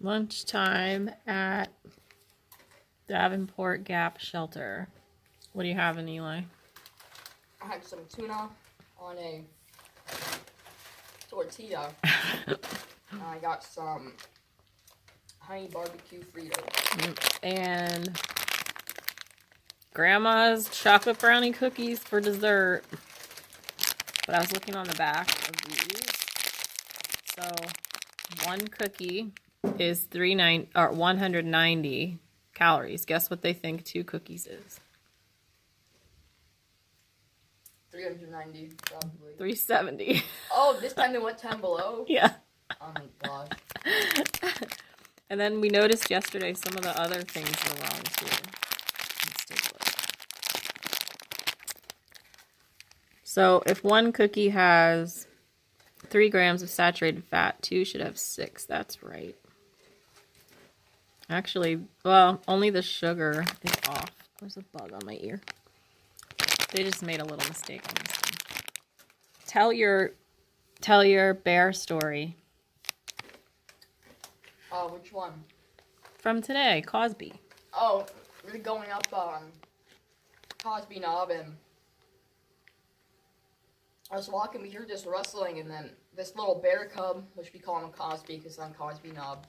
Lunchtime at Davenport Gap Shelter. What do you have in, Eli? I had some tuna on a tortilla. And I got some honey barbecue Fritos. And Grandma's chocolate brownie cookies for dessert. But I was looking on the back of these. So one cookie is 190 calories. Guess what they think 2 cookies is? 390, probably. 370. Oh, this time they went 10 below? Yeah. Oh my gosh. And then we noticed yesterday some of the other things were wrong too. Let's take a look. So if one cookie has 3 grams of saturated fat, 2 should have 6. That's right. Actually, well, only the sugar is off. There's a bug on my ear. They just made a little mistake on this one. Tell your bear story. Which one? From today, Cosby. Oh, we're going up Cosby Knob, and I was walking, we heard this rustling, and then this little bear cub, which we call him Cosby because I'm Cosby Knob,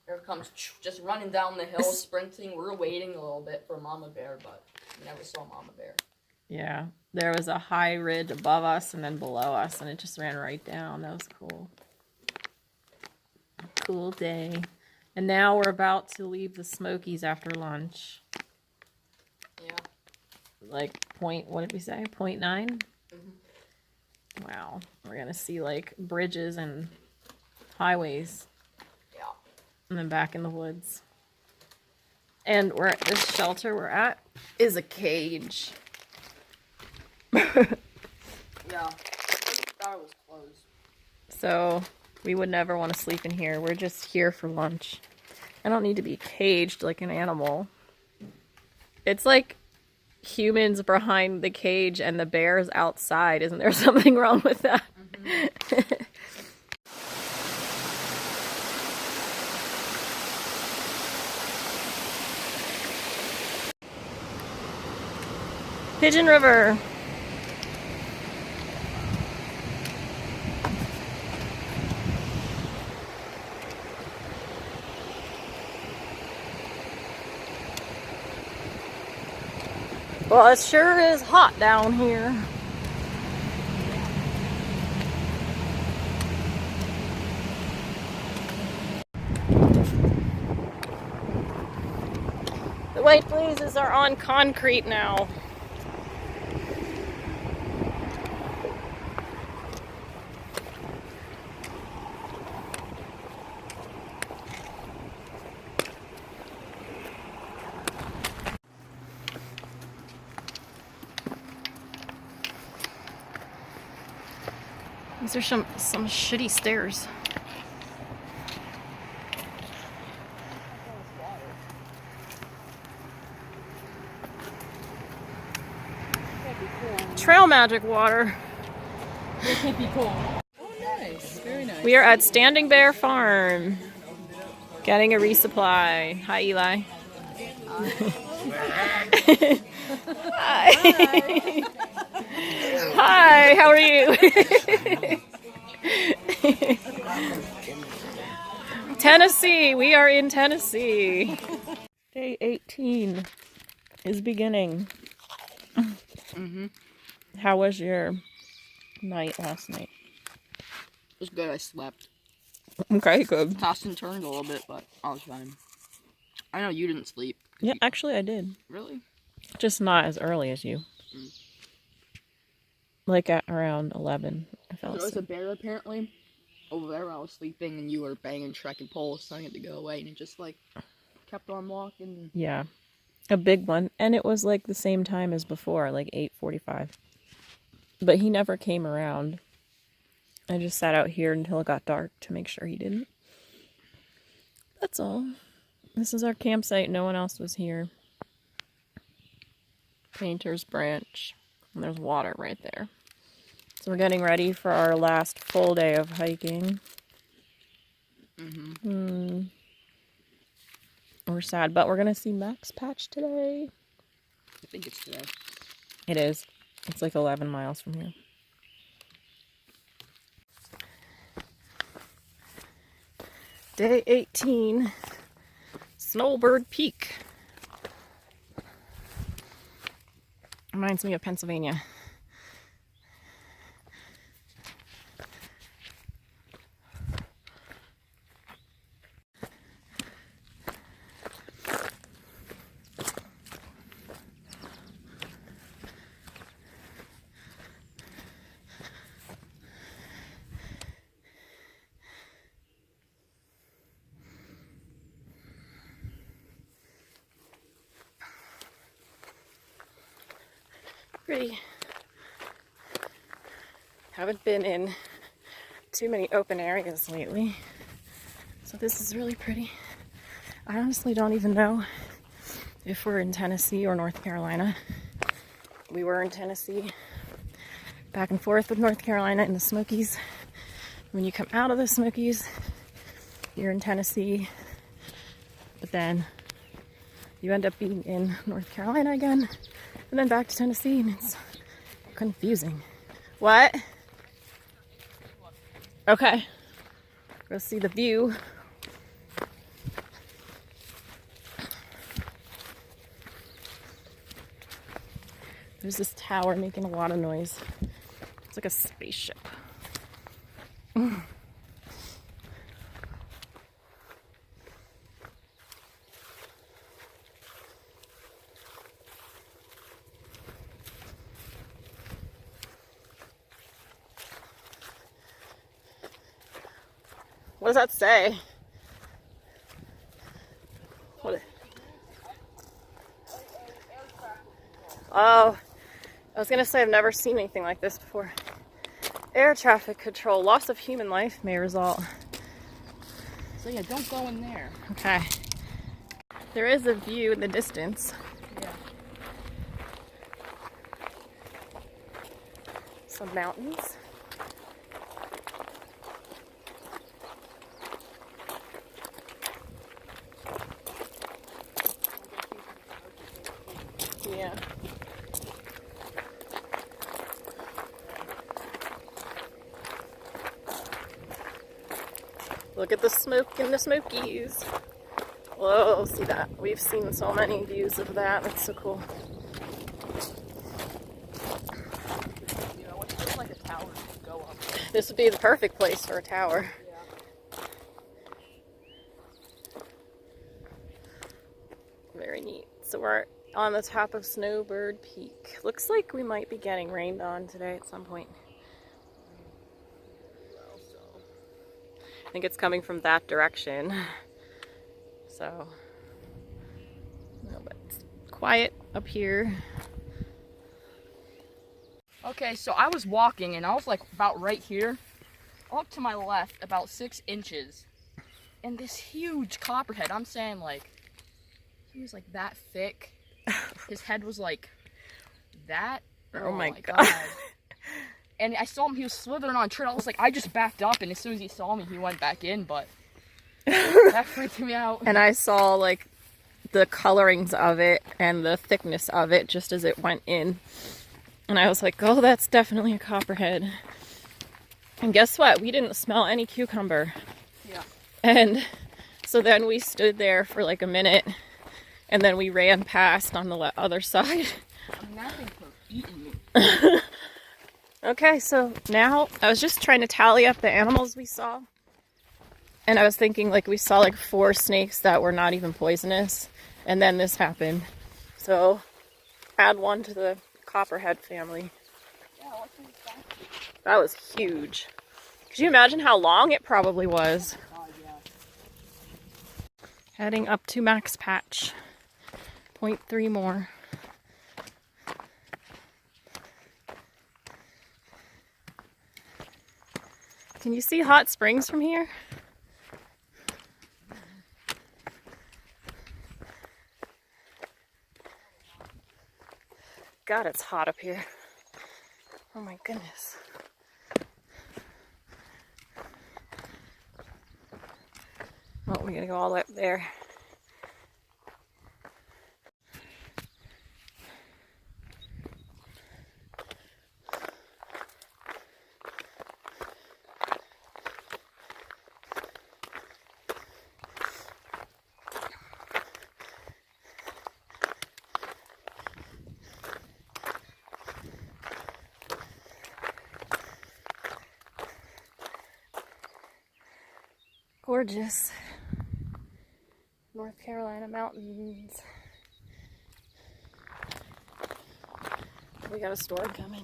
here comes just running down the hill, sprinting. We're waiting a little bit for Mama Bear, but we never saw Mama Bear. Yeah, there was a high ridge above us and then below us, and it just ran right down. That was cool. Cool day. And now we're about to leave the Smokies after lunch. Yeah. Like what did we say? 0.9? Mm-hmm. Wow. We're going to see like bridges and highways. Yeah. And then back in the woods. And this shelter we're at is a cage. Yeah. That was closed. So we would never want to sleep in here. We're just here for lunch. I don't need to be caged like an animal. It's like humans behind the cage and the bears outside. Isn't there something wrong with that? Mm-hmm. Pigeon River. Well, it sure is hot down here. The white blazes are on concrete now. These are some shitty stairs. Trail magic water. It can't be cool. Oh, nice. Very nice. We are at Standing Bear Farm. Getting a resupply. Hi, Eli. Hi. Hi. Hi, how are you? Tennessee, we are in Tennessee. Day 18 is beginning. Mm-hmm. How was your night last night? It was good, I slept. Okay, good. Tossed and turned a little bit, but I was fine. I know you didn't sleep. Yeah, actually I did. Really? Just not as early as you. Mm. Like at around 11, I fell There was asleep. a bear apparently over there while I was sleeping, and you were banging trekking poles, telling it to go away, and it just like kept on walking. Yeah, a big one, and it was like the same time as before, like 8:45. But he never came around. I just sat out here until it got dark to make sure he didn't. That's all. This is our campsite. No one else was here. Painter's Branch. And there's water right there. So we're getting ready for our last full day of hiking. We're sad, but we're gonna see Max Patch today. I think it's today. It is. It's like 11 miles from here. Day 18, Snowbird Peak. Reminds me of Pennsylvania. Pretty. Haven't been in too many open areas lately, so this is really pretty. I honestly don't even know if we're in Tennessee or North Carolina. We were in Tennessee, back and forth with North Carolina in the Smokies. When you come out of the Smokies, you're in Tennessee, but then you end up being in North Carolina again, and then back to Tennessee, and it's confusing. What? Okay. Go see the view. There's this tower making a lot of noise. It's like a spaceship. What does that say? What? Oh, I was gonna say I've never seen anything like this before. Air traffic control. Loss of human life may result. So yeah, don't go in there. Okay. There is a view in the distance. Yeah. Some mountains. Yeah. Look at the smoke in the Smokies. Whoa, see that? We've seen so many views of that. That's so cool. You know, it's just like a tower to go up. This would be the perfect place for a tower. Yeah. Very neat. So we're on the top of Snowbird Peak. Looks like we might be getting rained on today at some point. I think it's coming from that direction. So, no, but it's quiet up here. Okay, so I was walking and I was like about right here, up to my left about 6 inches, and this huge copperhead. I'm saying like he was like that thick. His head was like that. Oh my god. And I saw him, he was slithering on a tree. I was like, I just backed up, and as soon as he saw me, he went back in, but that freaked me out. And I saw like the colorings of it and the thickness of it just as it went in. And I was like, oh, that's definitely a copperhead. And guess what? We didn't smell any cucumber. Yeah. And so then we stood there for like a minute, and then we ran past on the other side. I mean, that thing was eating me. Okay, so now I was just trying to tally up the animals we saw. And I was thinking like we saw like 4 snakes that were not even poisonous. And then this happened. So add 1 to the copperhead family. Yeah, what's in the That was huge. Could you imagine how long it probably was? Oh, yeah. Heading up to Max Patch. 0.3 more. Can you see hot springs from here? God, it's hot up here. Oh my goodness. Oh, we're gonna go all the way up there. Gorgeous. North Carolina mountains. We got a storm coming.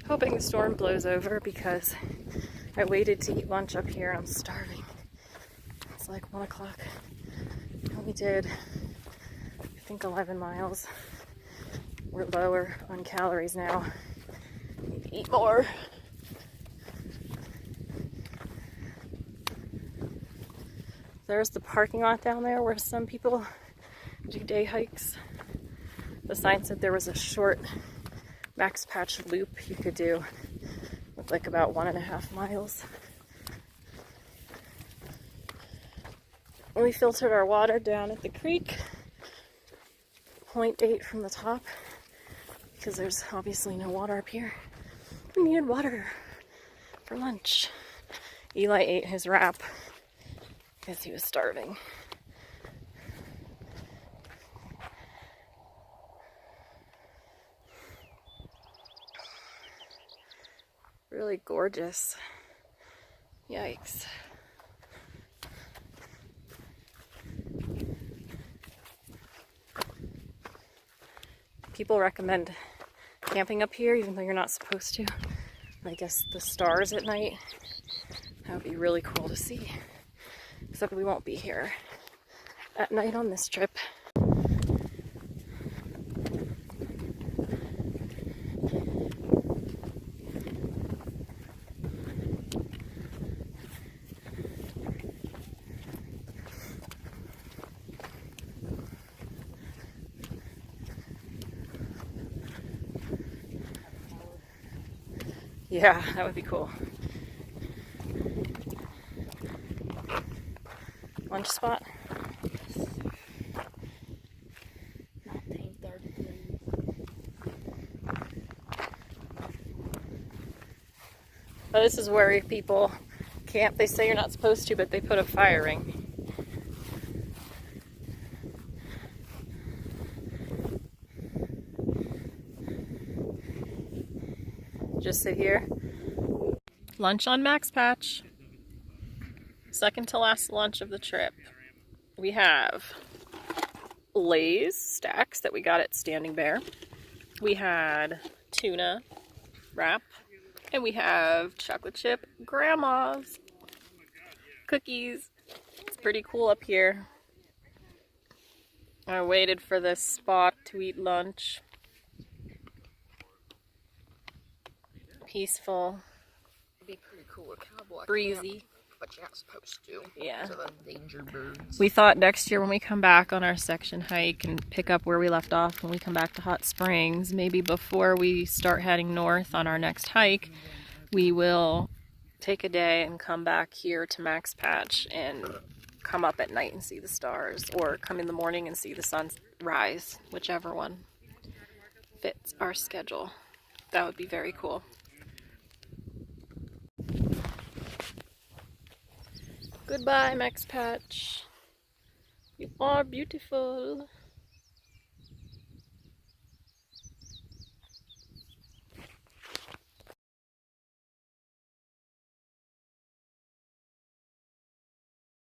Hoping the storm blows over because I waited to eat lunch up here and I'm starving. It's like 1 o'clock. And we did, I think, 11 miles. We're lower on calories now. Need to eat more. There's the parking lot down there where some people do day hikes. The sign said there was a short max patch loop you could do with like about 1.5 miles. We filtered our water down at the creek, 0.8 from the top, because there's obviously no water up here. We needed water for lunch. Eli ate his wrap because he was starving. Really gorgeous. Yikes. People recommend camping up here even though you're not supposed to. I guess the stars at night, that would be really cool to see. Except we won't be here at night on this trip. Yeah, that would be cool. Lunch spot? Oh, this is where people camp. They say you're not supposed to, but they put a fire ring. Just sit here. Lunch on Max Patch. Second to last lunch of the trip. We have Lay's stacks that we got at Standing Bear. We had tuna wrap. And we have chocolate chip grandma's cookies. It's pretty cool up here. I waited for this spot to eat lunch. Peaceful. It'd be pretty cool. Cowboy breezy. Camp, but you're not supposed to. Yeah. So the danger birds. We thought next year when we come back on our section hike and pick up where we left off when we come back to Hot Springs, maybe before we start heading north on our next hike, we will take a day and come back here to Max Patch and come up at night and see the stars, or come in the morning and see the sun rise, whichever one fits our schedule. That would be very cool. Goodbye, Max Patch. You are beautiful.